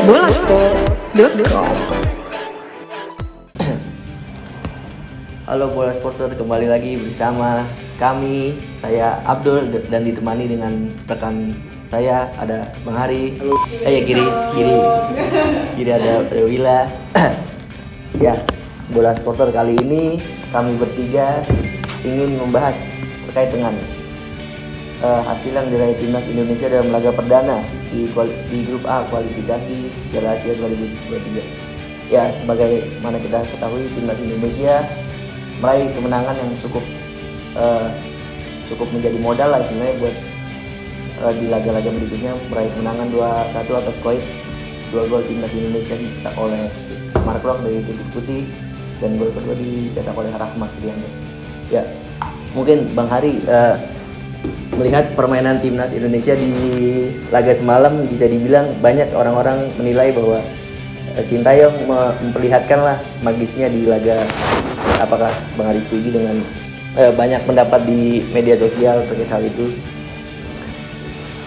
bolasport.com. Halo Bola Sporter, kembali lagi bersama kami. Saya Abdul dan ditemani dengan rekan saya ada Bang Hari. Halo. Kiri ada Wila. Ya, Bola Sporter kali ini kami bertiga ingin membahas terkait dengan hasil yang diraih timnas Indonesia dalam laga perdana di grup A kualifikasi Piala Asia 2023. Ya, sebagaimana kita ketahui timnas Indonesia meraih kemenangan yang cukup menjadi modal lah sebenarnya buat di laga-laga berikutnya, meraih kemenangan 2-1 atas Kuwait. 2 gol timnas Indonesia dicetak oleh Mark Klok dari titik putih dan gol kedua dicetak oleh Rahmat Irianto. Ya, mungkin Bang Hari melihat permainan timnas Indonesia di laga semalam, bisa dibilang banyak orang-orang menilai bahwa Sintayong memperlihatkanlah magisnya di laga. Apakah Bang Hari setuju dengan banyak pendapat di media sosial terkait hal itu?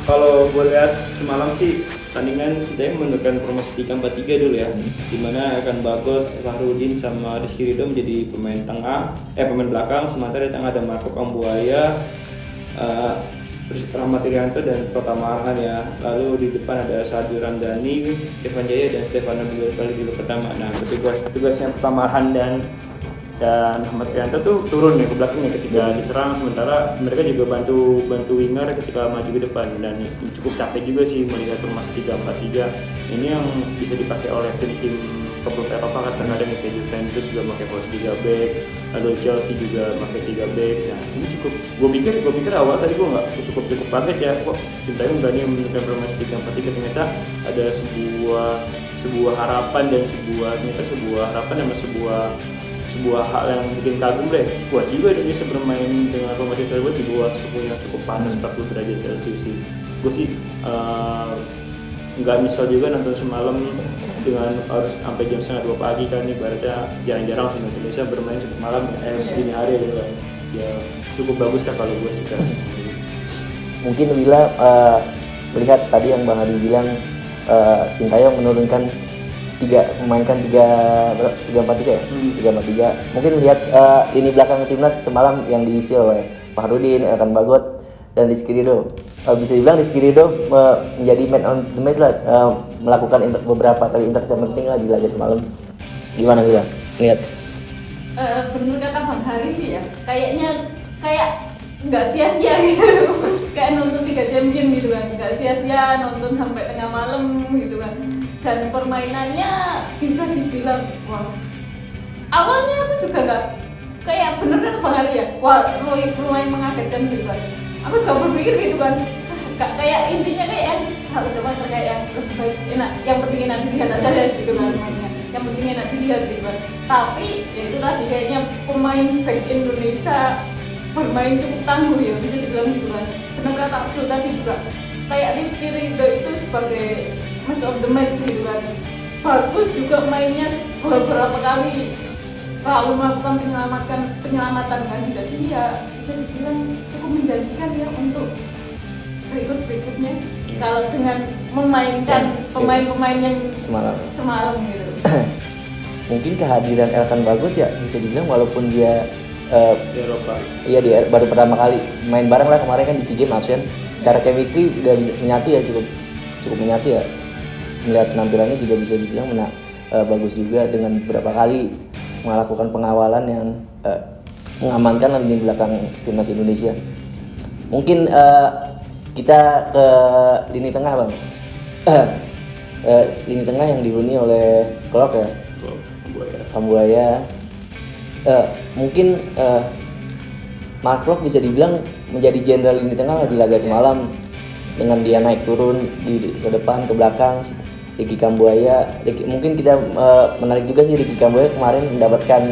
Kalau gue lihat semalam sih tandingan Sintayong menunjukkan formasi 3-4-3 dulu ya, dimana akan Bagot, Fahrudin sama Rizky Ridho menjadi pemain belakang, sementara di tengah ada Marco Ambuaya, Rahmat Irianto dan Pratama Arhan ya. Lalu di depan ada Sadil Ramdhani, Irfan Jaya dan Stefano Bilbao di babak pertama. Nah, tugasnya Pratama Arhan dan Rahmat Irianto tuh turun ya ke belakangnya ketika diserang, sementara mereka juga bantu winger ketika maju ke depan. Dan cukup capek juga sih melihat formasi 3-4-3 ini yang bisa dipakai oleh tim-tim klub Eropa, kan ada nih kayak Juventus juga pakai posisi 3 back, lalu Chelsea juga pakai 3 back. Nah, ini cukup, gue pikir awal tadi gue nggak cukup kaget ya, kok Sintayong berani menunjukkan formasi 3-4-3. Ternyata ada sebuah harapan dan sebuah hal yang bikin kagum deh. Kuat juga Indonesia bermain dengan formasi tersebut di bawah suhu yang cukup panas 40 derajat Celcius sih. Gue sih nggak misal juga nonton semalam dengan harus sampai jam 1:30 pagi kan, ibaratnya jarang-jarang tim Indonesia bermain cukup malam dini hari gitu kan. Ya cukup bagus lah kalau gue sih. Mungkin Wila melihat tadi yang Bang Adi bilang Sintayong menurunkan memainkan 3-4-3 ya? 3-4-3. Mungkin lihat lini belakang timnas semalam yang diisi oleh Fahrudin, Elkan Bagot dan Rizky Ridho. Bisa dibilang Rizky Ridho menjadi man on the match lah, melakukan beberapa kali intercept penting lah di laga semalam. Gimana Wila? Lihat. Bener kata Bang Hari sih ya, kayak nggak sia-sia gitu. Kayak nonton Liga Champions gitu kan, nggak sia-sia nonton sampai tengah malam gitu kan. Dan permainannya bisa dibilang wah, awalnya aku juga nggak, kayak bener kata Bang Hari ya, wah lumayan mengagetkan gitu kan. Aku juga berpikir gitu kan, kayak intinya kayak yang udah pasar kayak yang lebih baik enak, yang penting enak dilihat aja deh gitu kan mainnya, yang penting enak dilihat gitu kan. Tapi ya itu tadi kayaknya pemain back Indonesia bermain cukup tangguh ya, bisa dibilang gitu kan. Benar kata Abdul tadi juga, kayak Rizky Ridho itu sebagai match of the match gitu kan, bagus juga mainnya beberapa kali, selalu melakukan penyelamatan kan. Jadi ya bisa dibilang cukup menjanjikan ya untuk berikutnya kalau dengan memainkan pemain-pemain yang semalam gitu. Mungkin kehadiran Elkan Bagot ya bisa dibilang, walaupun dia di Eropa. Iya, dia baru pertama kali main bareng lah kemarin kan di SEA Games absen. Secara chemistry udah menyatu ya, cukup menyatu ya. Melihat penampilannya juga bisa dibilang bagus juga, dengan beberapa kali melakukan pengawalan yang mengamankan lini belakang timnas Indonesia. Mungkin kita ke lini tengah Bang. Lini tengah yang dihuni oleh Klok ya, Ambuaya. Mungkin Mark Klok bisa dibilang menjadi jenderal lini tengah lah di laga semalam, dengan dia naik turun ke depan ke belakang. Ricky Kambuaya, mungkin kita menarik juga sih, Ricky Kambuaya kemarin mendapatkan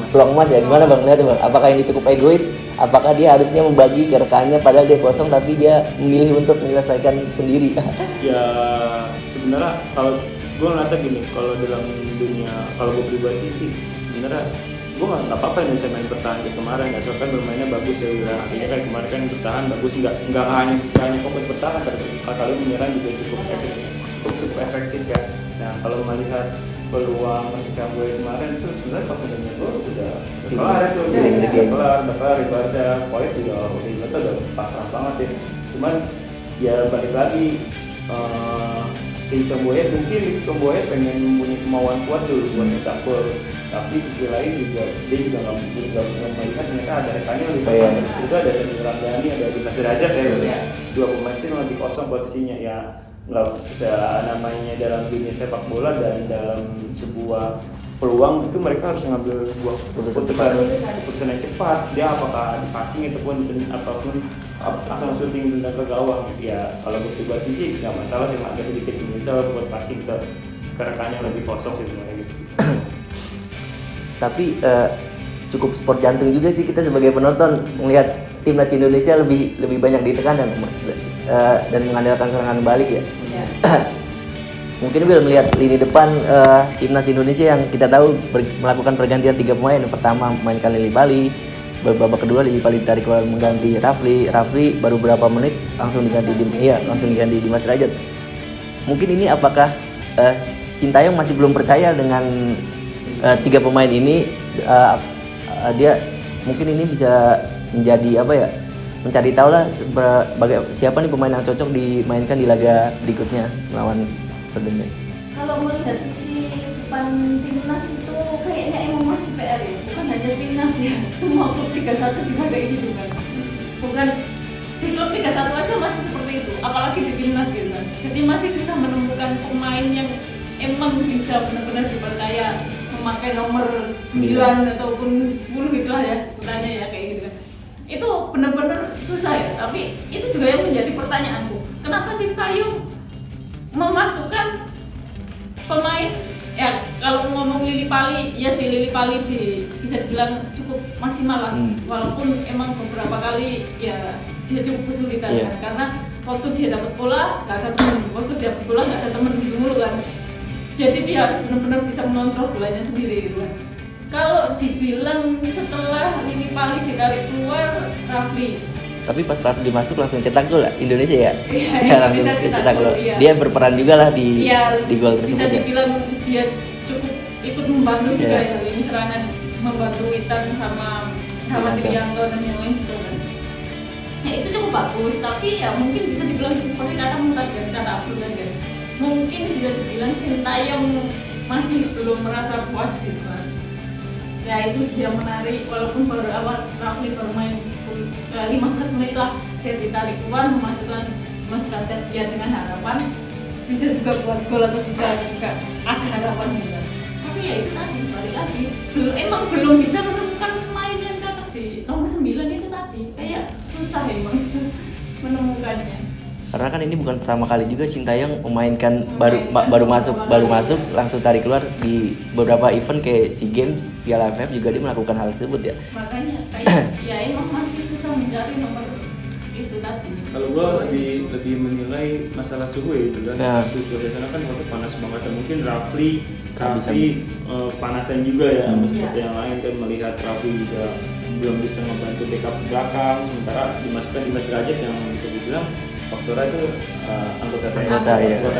peluang emas ya. Gimana Bang lihat Bang? Apakah ini cukup egois? Apakah dia harusnya membagi ke rekannya padahal dia kosong, tapi dia memilih untuk menyelesaikan sendiri? Ya sebenarnya kalau gue ngeliatnya gini, kalau dalam dunia, kalau gue pribadi sih sebenarnya gue nggak apa-apa Indonesia main bertahan kayak kemarin, asalkan bermainnya bagus ya. Artinya kan kemarin kan bertahan bagus, nggak hanya fokus bertahan, tapi kali menyerang juga cukup cukup efektif ya. Nah kalau melihat peluang Kamboja kemarin itu sebenarnya pas udah gol udah kelar itu, udah kelar ibaratnya poin juga udah pasrah banget ya. Cuman ya balik lagi si Kamboja mungkin Kamboja pengen punya kemauan kuat dulu buat nyetak gol, tapi sisi lain juga dia juga nggak melihat ternyata ada rekannya lebih banyak. Itu ada Sandi Ramdhani, ada Dimas Derajat ya, dua pemain itu yang lebih kosong posisinya ya. Nggak bisa namanya dalam dunia sepak bola dan dalam sebuah peluang itu mereka harus ngambil sebuah keputusan yang cepat. Dia apakah di passing ataupun langsung shooting tendang ke gawang ya. Kalau buat sih nggak masalah, cuma agak sedikit menyesal buat passing ke rekannya lebih kosong sih sebenarnya gitu. Tapi cukup sport jantung juga sih kita sebagai penonton melihat timnas Indonesia lebih banyak ditekan dan mengandalkan serangan balik ya. Mungkin Will melihat lini depan timnas Indonesia yang kita tahu melakukan pergantian 3 pemain. Pertama mainkan Lili Pali, babak kedua Lili Pali ditarik keluar mengganti Rafli baru berapa menit langsung diganti Dimas Derajat. Mungkin ini apakah Sintayong masih belum percaya dengan 3 pemain ini, dia mungkin ini bisa menjadi mencari tahu lah siapa nih pemain yang cocok dimainkan di laga berikutnya melawan Perdamaian. Kalau melihat sisi depan timnas itu kayaknya emang masih PR ya, bukan hanya timnas ya, semua klub Liga 1 juga kayak gitu kan. Bukan di klub Liga 1 aja masih seperti itu, apalagi di timnas gitu kan. Jadi masih susah menemukan pemain yang emang bisa benar-benar dipercaya memakai nomor 9 ataupun 10 gitulah ya sebutannya ya kayak gitu kan. Itu benar-benar susah ya, tapi itu juga yang menjadi pertanyaanku. Kenapa Sintayong memasukkan pemain ya, kalau ngomong Lili Pali ya, si Lili Pali bisa dibilang cukup maksimal lah, walaupun emang beberapa kali ya dia cukup kesulitan kan, karena waktu dia dapat bola nggak ada temen, waktu dia dapat bola nggak ada temen gitu mulu kan. Jadi dia harus benar-benar bisa mengontrol bolanya sendiri gitu kan. Kalau dibilang setelah Lili Pali ditarik keluar Rafli, tapi pas Rafli masuk langsung cetak gol Indonesia ya? Iya, langsung cetak gol. Iya. Dia berperan juga lah di gol tersebut ya. Bisa dibilang dia cukup ikut membantu juga ya lini serangan, membantu Witan sama Trianto dan yang lain sebagainya. Ya itu cukup bagus, tapi ya mungkin bisa dibilang seperti kata Abdul kan. Mungkin bisa dibilang Sintayong masih belum merasa puas gitu mas. Ya itu dia menarik, walaupun baru awal Rafli baru main 15 menit lah, dia ditarik keluar memasukkan Mas Derajat dia dengan harapan bisa juga buat gol atau bisa juga ada harapan juga. Tapi ya itu tadi balik lagi belum bisa menemukan pemain yang cocok di nomor 9 itu tadi, kayak susah emang menemukannya. Karena kan ini bukan pertama kali juga Sintayong memainkan baru masuk langsung tarik keluar di beberapa event kayak SEA Games, Piala AFF juga dia melakukan hal tersebut ya. Makanya kayak ya emang masih susah mencari nomor itu tadi. Kalau gua lebih menilai masalah suhu ya itu kan. Suhu di sana kan waktu panas banget, mungkin Rafli panasan juga ya, seperti yang lain kan, melihat Rafli juga belum bisa membantu backup belakang, sementara dimasukkan Dimas Derajat yang bisa dibilang faktornya itu anggota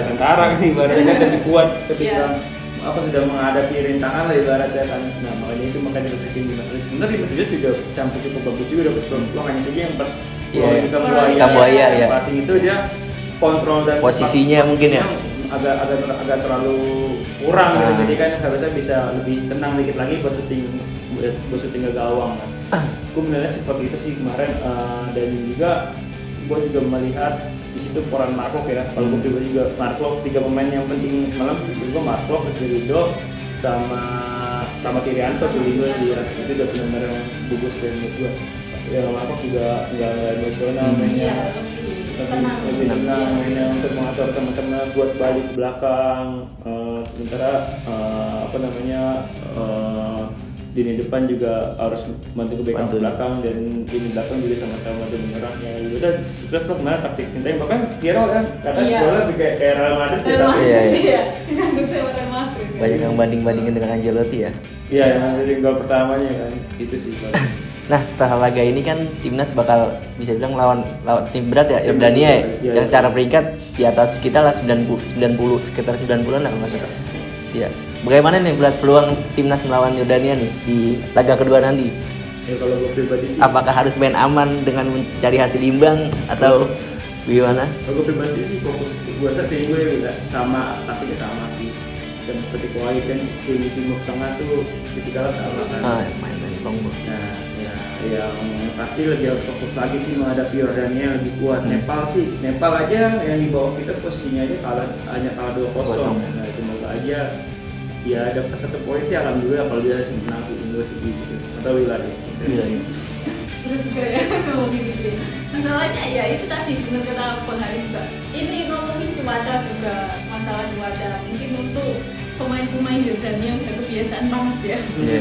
tentara kan ibaratnya kan, lebih kuat ketika sudah menghadapi rintangan lah ibaratnya kan. Nah makanya dimasukin Dimas Derajat. Sebenarnya Dimas Derajat juga campur cukup bagus juga dapat peluang, hanya saja yang pas Kambuaya ya. Passing itu dia kontrol dan posisinya mungkin ya agak terlalu kurang gitu. Jadi kan harusnya bisa lebih tenang dikit lagi buat syuting ke gawang kan. Gue menilai seperti itu sih kemarin, dan juga gue juga melihat di situ peran Mark ya. Kalau gue juga Mark, 3 pemain yang penting semalam juga Mark, Rizkyrido sama Trianto tuh juga sih ya. Itu udah benar-benar bagus dari menurut gue. Ya Mark juga nggak emosional mainnya, lebih tenang mainnya untuk mengatur teman-teman buat balik belakang. Sementara di depan juga harus bantu ke backup belakang, dan di belakang juga sama-sama bantu menyerangnya. Udah sukses tuh kemarin taktik Sintayong, bahkan Piero kan kata bola lebih kayak Real Madrid ya. Iya. Disambut sama Real Madrid. Banyak yang banding-bandingin dengan Ancelotti ya. Iya, yang dari gol pertamanya kan itu sih. Nah setelah laga ini kan timnas bakal bisa bilang lawan tim berat ya, Yordania ya, Iya, yang iya. secara peringkat di atas kita lah 90 sekitar 90-an lah kalau nggak salah. Iya. Bagaimana nih melihat peluang timnas melawan Yordania nih di laga kedua nanti? Ya kalau gue pribadi sih, Apakah harus main aman dengan mencari hasil imbang atau gimana? kalau gue pribadi sih fokus gue saat ini gue juga sama, tapi sama sih. Dan seperti Kuwait kan di Timur Tengah tuh ketika sama kan. Main-main longboard. Nah, ya yang pasti lebih harus fokus lagi sih menghadapi Yordania yang lebih kuat. Nepal aja yang di bawah kita posisinya aja hanya kalah 2-0. Nah, semoga aja ya dapat 1 poin sih, alhamdulillah kalau dia menang itu sih gitu. Atau wilayah. Iya. Bener juga ya ngomongin gitu ya. Masalahnya ya itu tadi bener kata Bang Hari juga. Ini ngomongin cuaca juga, masalah cuaca. Mungkin untuk pemain-pemain Yordania udah kebiasaan panas ya. Iya.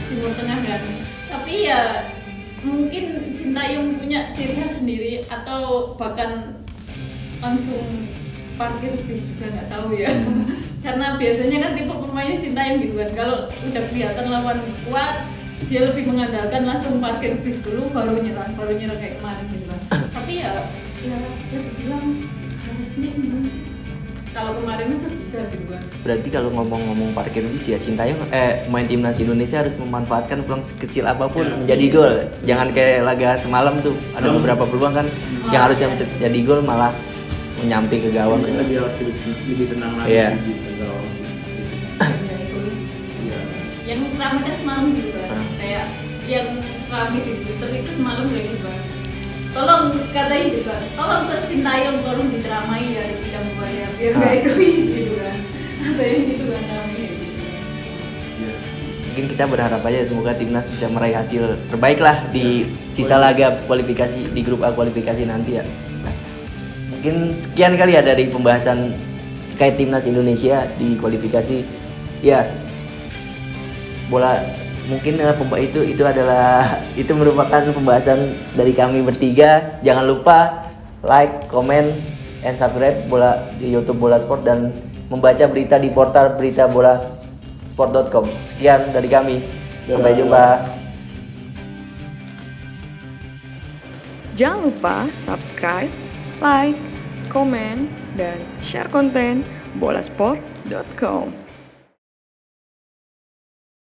Timur Tengah kan. Tapi ya mungkin Sintayong punya ciri khas sendiri atau bahkan langsung parkir bis juga nggak tahu ya. Karena biasanya kan tipe pemainnya Sintayong gitu kan. Kalau udah kelihatan lawan kuat, dia lebih mengandalkan langsung parkir bis dulu baru nyerang kayak kemarin gitu kan. Tapi ya saya bilang harusnya ini kalau kemarin aja bisa gitu kan. Berarti kalau ngomong-ngomong parkir bis ya Sintayong main timnas Indonesia harus memanfaatkan peluang sekecil apapun menjadi gol. Jangan kayak laga semalam tuh ada beberapa peluang kan yang harusnya jadi gol malah menyamping ke gawang. Lebih harus lebih tenang lagi Iya. gitu gawang. Ya, itu sih. Iya. Yang ramai kan semalam gitu kan. Kayak yang ramai di Twitter itu semalam kayak gitu kan. Tolong katain juga, tolong ke Sintayong tolong diteramai ya ketika membayar biar nggak egois gitu kan. Atau yang gitu kan ramai kayak gitu. Iya. Mungkin kita berharap aja semoga timnas bisa meraih hasil terbaik lah di sisa laga kualifikasi di grup A kualifikasi nanti ya. Nah, mungkin sekian kali ya dari pembahasan terkait timnas Indonesia di kualifikasi. Ya, bola mungkin itu adalah itu merupakan pembahasan dari kami bertiga. Jangan lupa like, comment, and subscribe bola di YouTube Bola Sport dan membaca berita di portal berita bolasport.com. Sekian dari kami. Sampai jumpa. Jangan lupa subscribe, like, komen, dan share konten bolasport.com.